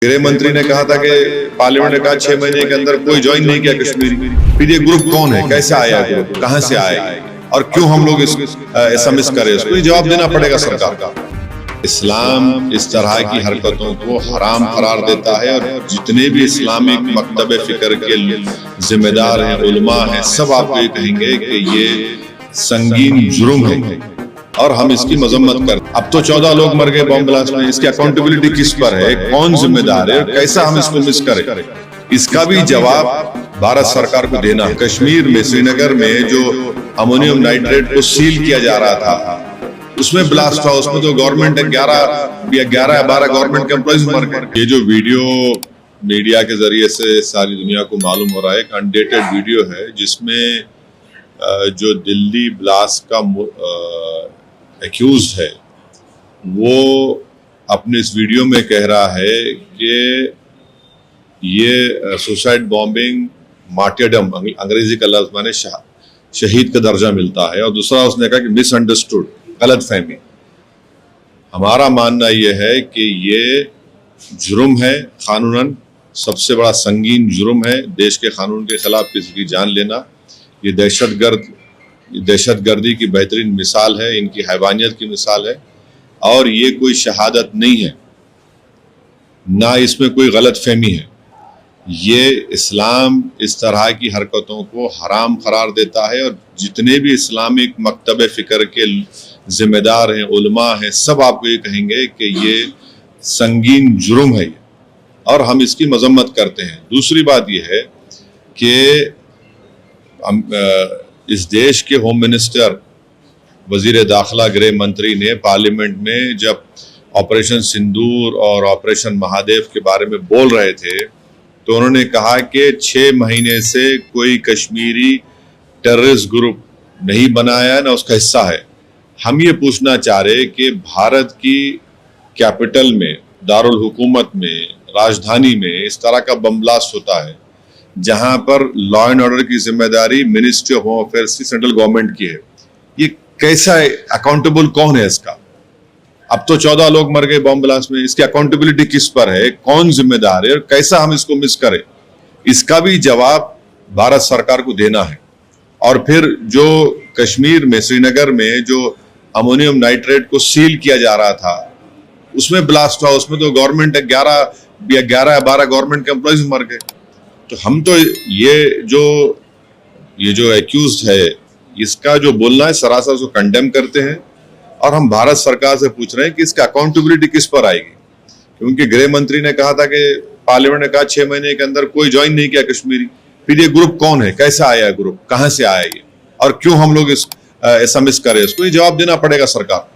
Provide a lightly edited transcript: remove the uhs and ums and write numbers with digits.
गृह मंत्री ने कहा था कि पार्लियामेंट ने कहा 6 महीने के अंदर कोई ज्वाइन नहीं किया कश्मीरी। फिर ये ग्रुप कौन है, कैसे आया ग्रुप, कहां से आया और क्यों हम लोग ऐसा मिस करें, उसको जवाब देना पड़ेगा सरकार का। इस्लाम इस तरह की हरकतों को हराम करार देता है और जितने भी इस्लामिक मकतब फिक्र के जिम्मेदार हैं, उलमा हैं, सब आपको ये कहेंगे कि ये संगीन जुर्म है और हम इसकी मजम्मत कर। अब तो 14 लोग मर गए बॉम्ब ब्लास्ट में, इसकी अकाउंटेबिलिटी किस पर है, कौन जिम्मेदार है, कैसा हम इसको मिस करें, इसका भी जवाब भारत सरकार को देना है। कश्मीर में, श्रीनगर में जो अमोनियम नाइट्रेट को सील किया जा रहा था, उसमें ब्लास्ट हुआ, उसमें तो गवर्नमेंट 11 या 12 गवर्नमेंट के एम्प्लॉइज मर गए। ये जो वीडियो मीडिया के जरिए से सारी दुनिया को मालूम हो रहा है, एक अनडेटेड वीडियो है जिसमें जो दिल्ली ब्लास्ट का एक्यूज है वो अपने इस वीडियो में कह रहा है कि ये सुसाइड बॉम्बिंग मार्टियरडम, अंग्रेजी का लफ्ज माने शहीद का दर्जा मिलता है, और दूसरा उसने कहा कि मिसअंडरस्टूड, गलत फहमी। हमारा मानना यह है कि ये जुर्म है, कानूनन सबसे बड़ा संगीन जुर्म है। देश के कानून के खिलाफ किसी की जान लेना, ये दहशतगर्दी की बेहतरीन मिसाल है, इनकी हैवानियत की मिसाल है, और ये कोई शहादत नहीं है, ना इसमें कोई गलत फहमी है। ये इस्लाम इस तरह की हरकतों को हराम करार देता है और जितने भी इस्लामिक मकतब फिक्र के जिम्मेदार हैं, उलमा हैं, सब आपको ये कहेंगे कि ये संगीन जुर्म है और हम इसकी मजम्मत करते हैं। दूसरी बात ये है कि इस देश के होम मिनिस्टर, वजीर दाखिला, गृह मंत्री ने पार्लियामेंट में जब ऑपरेशन सिंदूर और ऑपरेशन महादेव के बारे में बोल रहे थे तो उन्होंने कहा कि 6 महीने से कोई कश्मीरी टेररिस्ट ग्रुप नहीं बनाया, ना उसका हिस्सा है। हम ये पूछना चाह रहे कि भारत की कैपिटल में, दारुल हुकूमत में, राजधानी में इस तरह का बम ब्लास्ट होता है जहां पर लॉ एंड ऑर्डर की जिम्मेदारी मिनिस्ट्री ऑफ होम अफेयर्स की, सेंट्रल गवर्नमेंट की है, ये कैसा है, अकाउंटेबल कौन है इसका? अब तो 14 लोग मर गए बॉम्ब ब्लास्ट में, इसकी अकाउंटेबिलिटी किस पर है, कौन जिम्मेदार है और कैसा हम इसको मिस करें, इसका भी जवाब भारत सरकार को देना है। और फिर जो कश्मीर में, श्रीनगर में जो अमोनियम नाइट्रेट को सील किया जा रहा था, उसमें ब्लास्ट हुआ, उसमें तो गवर्नमेंट 11 या 12 गवर्नमेंट के एम्प्लॉइज मर गए। तो हम तो ये जो एक्यूज है, इसका जो बोलना है सरासर उसको कंडेम करते हैं और हम भारत सरकार से पूछ रहे हैं कि इसका अकाउंटेबिलिटी किस पर आएगी। क्योंकि गृह मंत्री ने कहा था कि पार्लियामेंट ने कहा 6 महीने के अंदर कोई ज्वाइन नहीं किया कश्मीरी। फिर ये ग्रुप कौन है, कैसा आया ग्रुप, कहां से आया ये और क्यों हम लोग ऐसा मिस करें, इसको जवाब देना पड़ेगा सरकार।